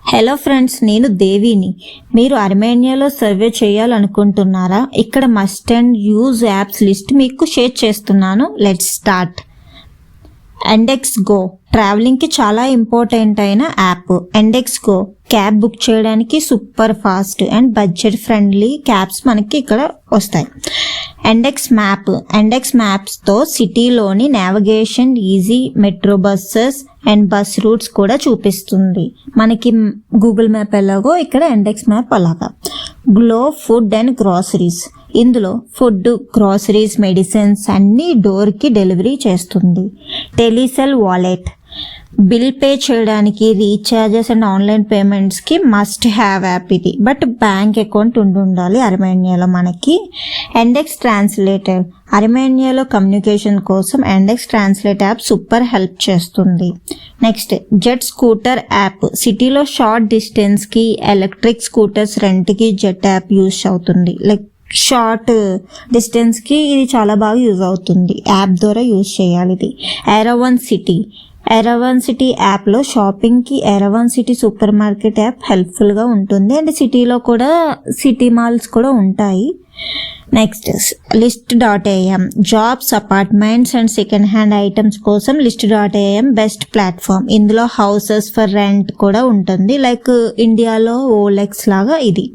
Hello friends, నేను దేవిని. మీరు అర్మేనియాలో సర్వే చేయాలనుకుంటున్నారా? ఇక్కడ must and use apps list మీకు షేర్ చేస్తున్నాను. Let's start. ఎండెక్స్ గో ట్రావెలింగ్కి చాలా ఇంపార్టెంట్ అయిన app. Yandex go cab book చేయడానికి super fast and budget friendly cabs మనకి ఇక్కడ వస్తాయి. ఎండెక్స్ మ్యాప్స్తో సిటీలోని navigation, easy metro buses and bus routes కూడా చూపిస్తుంది. మనకి గూగుల్ మ్యాప్ ఎలాగో ఇక్కడ ఎండెక్స్ మ్యాప్ అలాగా. గ్లో ఫుడ్ అండ్ గ్రాసరీస్, ఇందులో ఫుడ్, గ్రాసరీస్, మెడిసిన్స్ అన్నీ డోర్కి డెలివరీ చేస్తుంది. టెలిసెల్ వాలెట్, బిల్ పే చేయడానికి, రీఛార్జెస్ అండ్ ఆన్లైన్ పేమెంట్స్కి మస్ట్ హ్యావ్ యాప్ ఇది. బట్ బ్యాంక్ అకౌంట్ ఉండాలి అర్మేనియాలో మనకి. ఎండెక్స్ ట్రాన్స్లేటర్, అర్మేనియాలో కమ్యూనికేషన్ కోసం Yandex translate app super help చేస్తుంది. నెక్స్ట్ జెట్ స్కూటర్ యాప్, సిటీలో షార్ట్ డిస్టెన్స్కి ఎలక్ట్రిక్ స్కూటర్స్ రెంట్కి జెట్ యాప్ యూజ్ అవుతుంది. లైక్ షార్ట్ డిస్టెన్స్కి ఇది చాలా బాగా యూజ్ అవుతుంది. యాప్ ద్వారా యూజ్ చేయాలి ఇది. ఎరవన్ సిటీ యాప్లో షాపింగ్కి ఎరవన్ సిటీ సూపర్ మార్కెట్ యాప్ హెల్ప్ఫుల్గా ఉంటుంది. అండ్ సిటీలో కూడా సిటీ మాల్స్ కూడా ఉంటాయి. Next list.am, jobs, apartments and second hand items కోసం list.am బెస్ట్ ప్లాట్ఫామ్. ఇందులో హౌసెస్ ఫర్ రెంట్ కూడా ఉంటుంది. లైక్ ఇండియాలో ఓలెక్స్ లాగా ఇది.